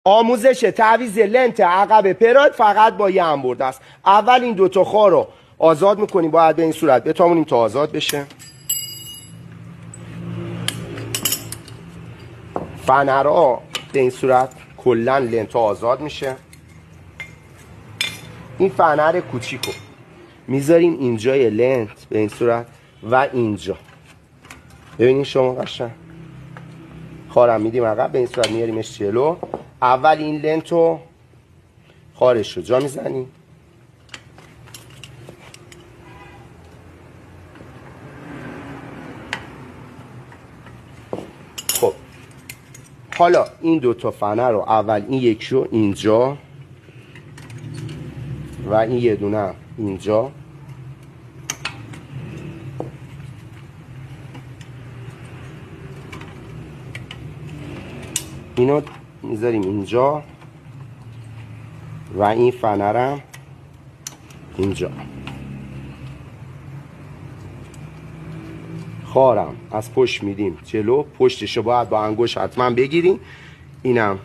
آموزش تعویض لنت عقب پراید فقط با یه انبرده است. اول این دوتا خار رو آزاد میکنیم، باید به این صورت بتامونیم تا آزاد بشه. فنرها به این صورت کلا لنت آزاد میشه. این فنر کوچیکو میذاریم اینجای لنت به این صورت و اینجا. ببینید شما قشنگ خارم میدیم عقب، به این صورت میاریمش جلو. اول این لنتو خارش رو جا میزنیم. خب حالا این دوتا فنر رو اول این یکی رو اینجا و این یه دونه اینجا اینو میذاریم اینجا و این فنرم اینجا. خارم از پشت میدیم جلو، پشتشو باید با انگوش حتما بگیریم. اینم